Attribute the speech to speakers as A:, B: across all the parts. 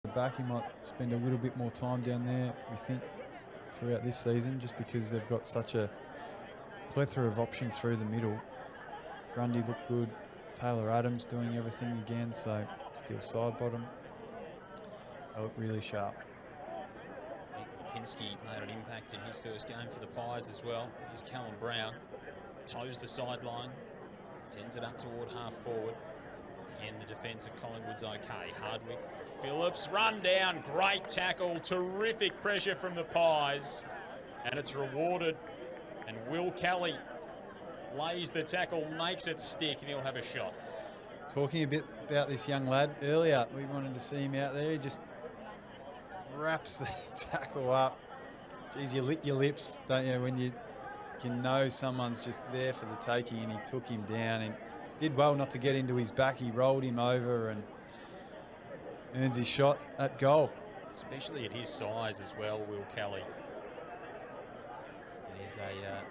A: back. He might spend a little bit more time down there, we think, throughout this season, just because they've got such a plethora of options through the middle. Grundy looked good. Taylor Adams doing everything again, so still side bottom. They look really sharp.
B: Lipinski made an impact in his first game for the Pies as well. Here's Callum Brown. Toes the sideline. Sends it up toward half forward. Again, the defence of Collingwood's okay. Hardwick to Phillips. Run down. Great tackle. Terrific pressure from the Pies. And it's rewarded. And Will Kelly lays the tackle, makes it stick, and he'll have a shot.
A: Talking a bit about this young lad earlier, we wanted to see him out there. He just wraps the tackle up. Geez, you lick your lips, don't you, when you can know someone's just there for the taking, and he took him down and did well not to get into his back. He rolled him over and earns his shot at goal.
B: Especially at his size as well, Will Kelly. It is a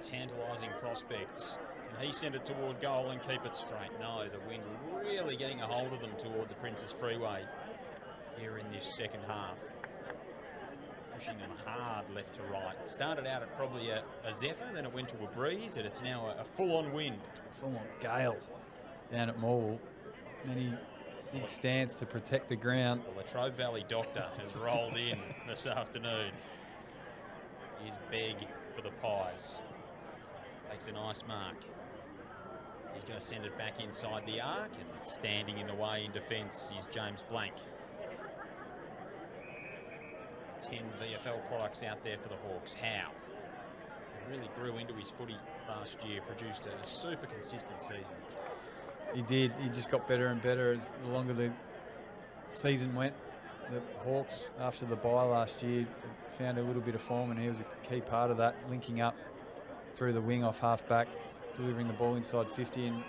B: tantalising prospect. Can he send it toward goal and keep it straight? No, the wind really getting a hold of them toward the Princes Freeway here in this second half. Pushing them hard left to right. Started out at probably a zephyr, then it went to a breeze, and it's now a full-on wind.
A: Full-on gale down at Morwell. Many big stands to protect the ground.
B: The Latrobe Valley doctor has rolled in this afternoon. Here's Begg for the Pies. Takes a nice mark. He's going to send it back inside the arc, and standing in the way in defence is James Blank. 10 VFL products out there for the Hawks. Howe he really grew into his footy last year, produced a super consistent season.
A: He did. He just got better and better as the longer the season went. The Hawks, after the bye last year, found a little bit of form, and he was a key part of that, linking up through the wing off half-back, delivering the ball inside 50, and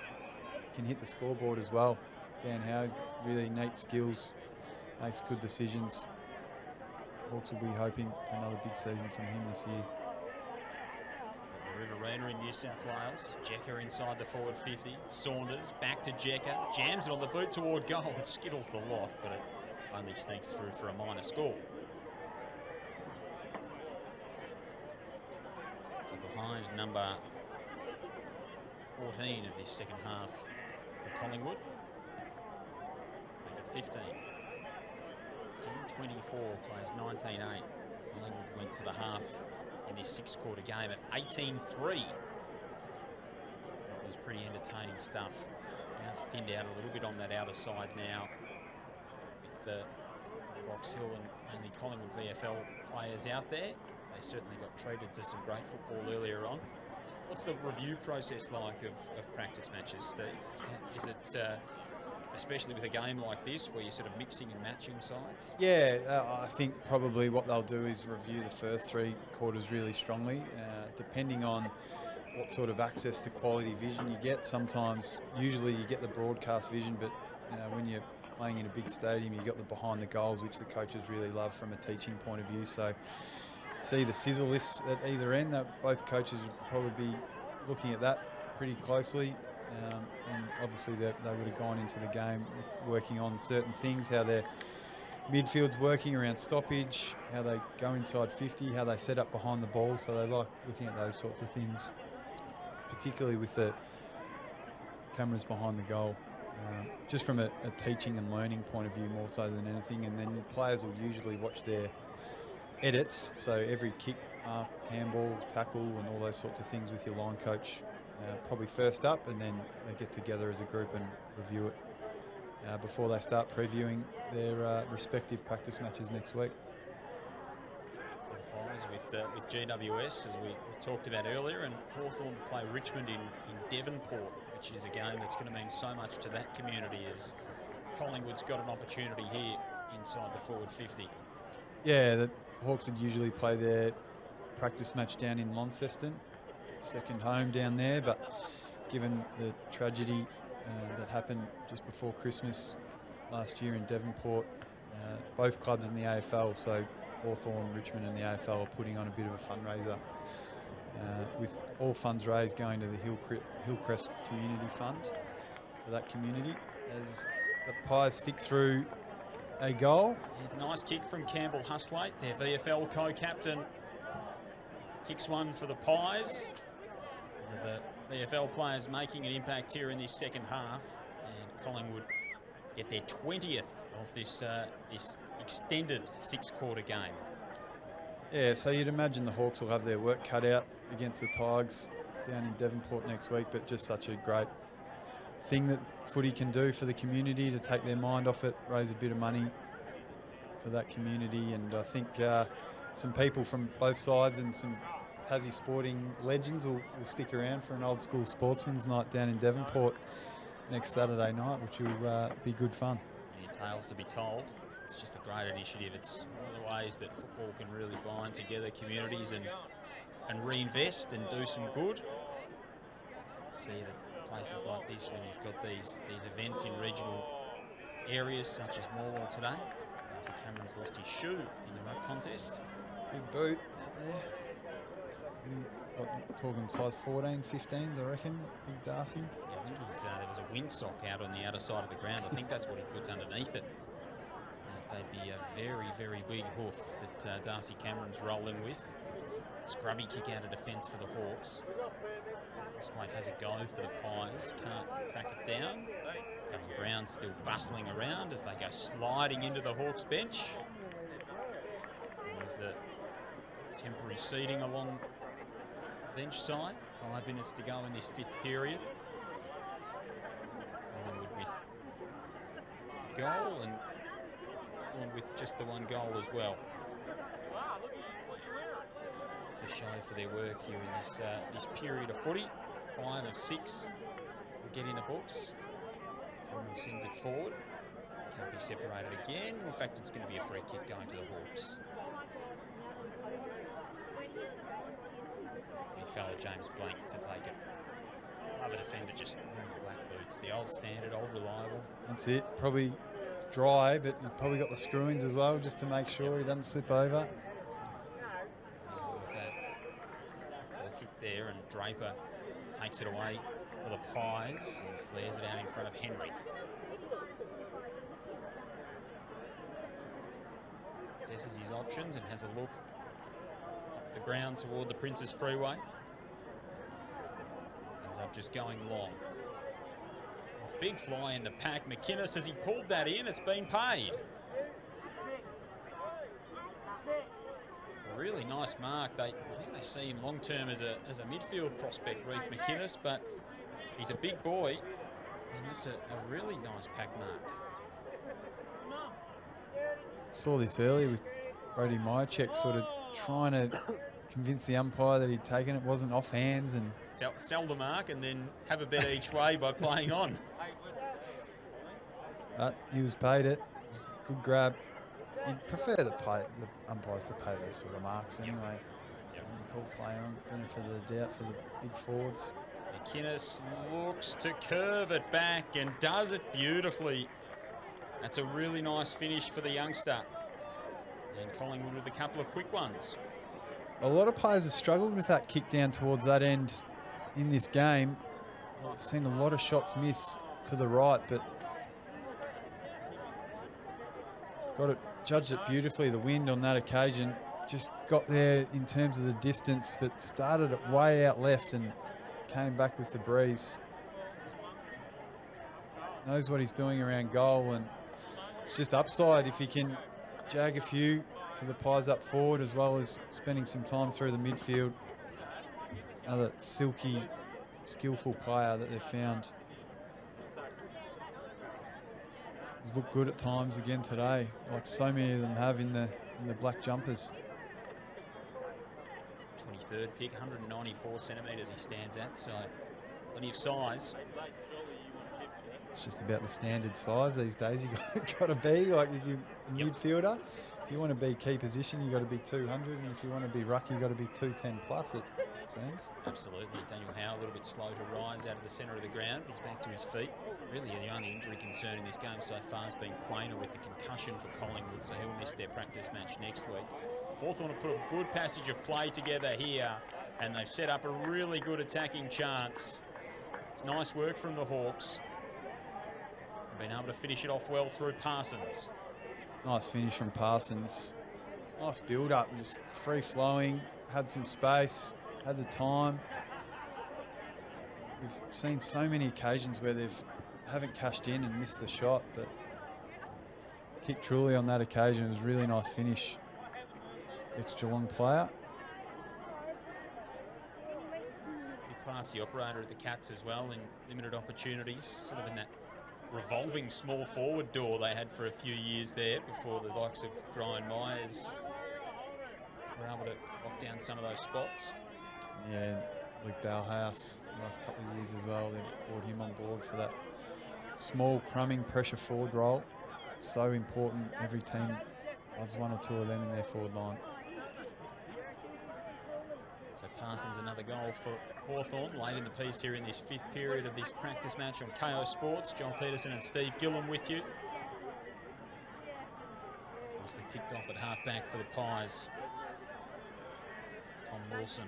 A: can hit the scoreboard as well. Dan Howe's got really neat skills, makes good decisions. Hawks will be hoping for another big season from him this year.
B: The Riverina in New South Wales. Jecker inside the forward 50. Saunders back to Jecker. Jams it on the boot toward goal. It skittles the lot, but it only sneaks through for a minor score. So behind number 14 of this second half for Collingwood. Make it 15. 10-24 plays 19-8. Collingwood went to the half in this six-quarter game at 18-3. That was pretty entertaining stuff. Now it's thinned out a little bit on that outer side now with Box Hill and mainly Collingwood VFL players out there. They certainly got treated to some great football earlier on. What's the review process like of practice matches, Steve? Is it, especially with a game like this, where you're sort of mixing and matching sides?
A: Yeah, I think probably what they'll do is review the first three quarters really strongly, depending on what sort of access to quality vision you get. Sometimes, usually you get the broadcast vision, but when you're playing in a big stadium, you've got the behind the goals, which the coaches really love from a teaching point of view. So see the sizzle lifts at either end. Both coaches would probably be looking at that pretty closely. And obviously they would have gone into the game with working on certain things, how their midfield's working around stoppage, how they go inside 50, how they set up behind the ball. So they like looking at those sorts of things, particularly with the cameras behind the goal, just from a teaching and learning point of view more so than anything. And then the players will usually watch their edits, so every kick, handball, tackle and all those sorts of things with your line coach probably first up, and then they get together as a group and review it before they start previewing their respective practice matches next week.
B: With GWS, as we talked about earlier, and Hawthorn play Richmond in Devonport, which is a game that's going to mean so much to that community, as Collingwood's got an opportunity here inside the forward 50.
A: Yeah, the Hawks would usually play their practice match down in Launceston, second home down there, but given the tragedy that happened just before Christmas last year in Devonport, both clubs in the AFL, so Hawthorn, Richmond and the AFL, are putting on a bit of a fundraiser, with all funds raised going to the Hillcrest Community Fund for that community, as the Pies stick through a goal.
B: Yeah, nice kick from Campbell Hustwaite, their VFL co-captain. Kicks one for the Pies. One of the VFL players making an impact here in this second half. And Collingwood get their 20th of this extended 6-quarter game.
A: Yeah, so you'd imagine the Hawks will have their work cut out against the Tigers down in Devonport next week, but just such a great thing that footy can do for the community, to take their mind off it, raise a bit of money for that community. And I think some people from both sides and some Tassie sporting legends will stick around for an old school sportsman's night down in Devonport next Saturday night, which will be good fun.
B: Any tales to be told. It's just a great initiative. It's one of the ways that football can really bind together communities and reinvest and do some good. See that places like this, when you've got these events in regional areas such as Morwell today. Darcy Cameron's lost his shoe in the Ruck contest.
A: Big boot out there. What, talking size 14, 15s, I reckon, Big Darcy.
B: Yeah, I think there was a windsock out on the outer side of the ground. I think that's what he puts underneath it. They'd be a very, very big hoof that Darcy Cameron's rolling with. Scrubby kick out of defence for the Hawks. Squate has a go for the Pies, can't track it down. Callum Brown still bustling around as they go sliding into the Hawks bench. Leave the temporary seating along the bench side. 5 minutes to go in this 5th period. Collingwood with a goal and Hawthorn with just the 1 goal as well. It's a show for their work here in this period of footy. 5 of 6 will get in the books. Cameron sends it forward. Can't be separated again. In fact, it's going to be a free kick going to the Hawks. Big fella James Blank to take it. Love a defender just wearing the black boots. The old standard, old reliable.
A: That's it. Probably it's dry, but you've probably got the screw-ins as well, just to make sure he doesn't slip over.
B: With that ball kick there, and Draper takes it away for the Pies and flares it out in front of Henry. Assesses his options and has a look up the ground toward the Princes Freeway. Ends up just going long. A big fly in the pack. McInnes, as he pulled that in, it's been paid. It's a really nice mark. I think they see him long term as a midfield prospect, Reef McInnes, but he's a big boy, and that's a really nice pack mark.
A: Saw this earlier with Brody Myercheck sort of trying to convince the umpire that he'd taken it, wasn't off hands, and
B: Sell the mark and then have a bet each way by playing on.
A: He was paid it. Good grab. You'd prefer the umpires to pay those sort of marks anyway.
B: Yep.
A: Call play on, benefit of the doubt for the big forwards.
B: McInnes looks to curve it back and does it beautifully. That's a really nice finish for the youngster. And Collingwood with a couple of quick ones.
A: A lot of players have struggled with that kick down towards that end in this game. I've seen a lot of shots miss to the right, but got it, judged it beautifully. The wind on that occasion just got there in terms of the distance, but started it way out left and came back with the breeze. Knows what he's doing around goal, and it's just upside if he can jag a few for the Pies up forward, as well as spending some time through the midfield. Another silky, skillful player that they've found. He's looked good at times again today, like so many of them have in the black jumpers.
B: 23rd pick, 194 centimetres he stands at, so plenty of size.
A: It's just about the standard size these days. You've got to be, like if you're a midfielder, if you want to be key position, you've got to be 200, and if you want to be ruck, you've got to be 210 plus, it seems.
B: Absolutely. Daniel Howe a little bit slow to rise out of the centre of the ground. He's back to his feet. Really the only injury concern in this game so far has been Quainer with the concussion for Collingwood, so he'll miss their practice match next week. Hawthorn have put a good passage of play together here, and they've set up a really good attacking chance. It's nice work from the Hawks. Been able to finish it off well through Parsons.
A: Nice finish from Parsons. Nice build-up, just free-flowing, had some space, had the time. We've seen so many occasions where they haven't cashed in and missed the shot, but kicked truly on that occasion. It was a really nice finish. Ex-Geelong player.
B: Classy operator at the Cats as well in limited opportunities, sort of in that revolving small forward door they had for a few years there before the likes of Brian Myers were able to lock down some of those spots.
A: Yeah, Luke Dalhouse the last couple of years as well. They brought him on board for that small crumbing pressure forward role. So important. Every team loves one or two of them in their forward line.
B: So Parsons another goal for Hawthorn late in the piece here in this 5th period of this practice match on KO Sports. John Peterson and Steve Gillam with you. Nicely picked off at halfback for the Pies. Tom Wilson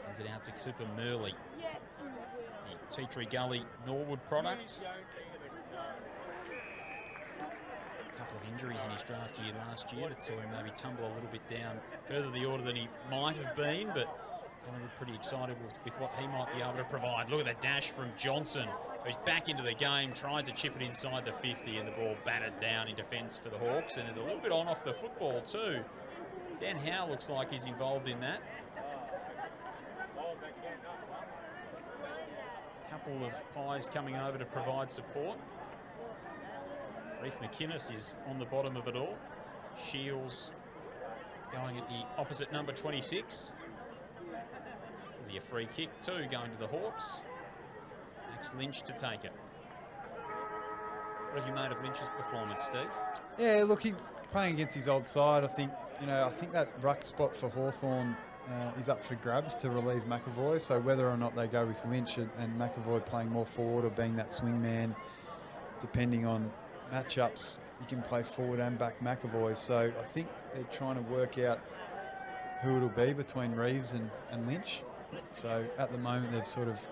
B: sends it out to Cooper Murley. The Tea Tree Gully Norwood product. Couple of injuries in his draft year last year that saw him maybe tumble a little bit down further the order than he might have been, but Collingwood pretty excited with what he might be able to provide. Look at the dash from Johnson, who's back into the game, tried to chip it inside the 50 and the ball battered down in defence for the Hawks, and there's a little bit on off the football too. Dan Howe looks like he's involved in that. Couple of Pies coming over to provide support. Reef McInnes is on the bottom of it all. Shields going at the opposite number 26. It'll be a free kick too going to the Hawks. Max Lynch to take it. What have you made of Lynch's performance, Steve?
A: Yeah, look, he's playing against his old side. I think that ruck spot for Hawthorn is up for grabs to relieve McAvoy. So whether or not they go with Lynch and McAvoy playing more forward or being that swing man, depending on matchups, you can play forward and back McAvoy. So I think they're trying to work out who it'll be between Reeves and Lynch. So at the moment they've sort of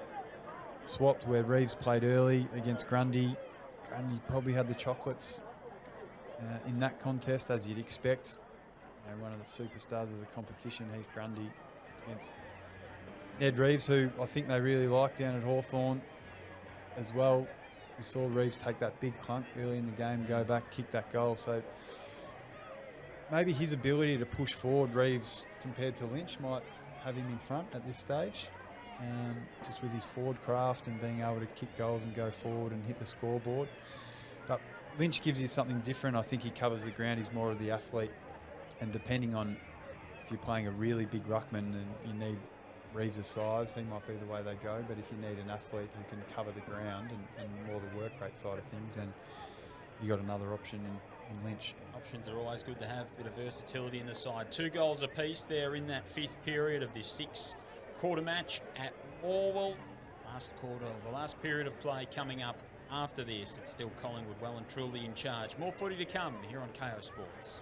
A: swapped where Reeves played early against Grundy. Grundy probably had the chocolates in that contest, as you'd expect. You know, one of the superstars of the competition, he's Grundy against Ned Reeves, who I think they really like down at Hawthorn as well. We saw Reeves take that big clunk early in the game, go back, kick that goal. So maybe his ability to push forward, Reeves, compared to Lynch, might have him in front at this stage. Just with his forward craft and being able to kick goals and go forward and hit the scoreboard. But Lynch gives you something different. I think he covers the ground. He's more of the athlete. And depending on if you're playing a really big ruckman and you need Reeves' size, he might be the way they go. But if you need an athlete who can cover the ground and more the work rate side of things, then you got another option in Lynch.
B: Options are always good to have, a bit of versatility in the side. 2 goals apiece there in that 5th period of this 6-quarter match at Orwell. Last quarter, the last period of play coming up after this. It's still Collingwood well and truly in charge. More footy to come here on KO Sports.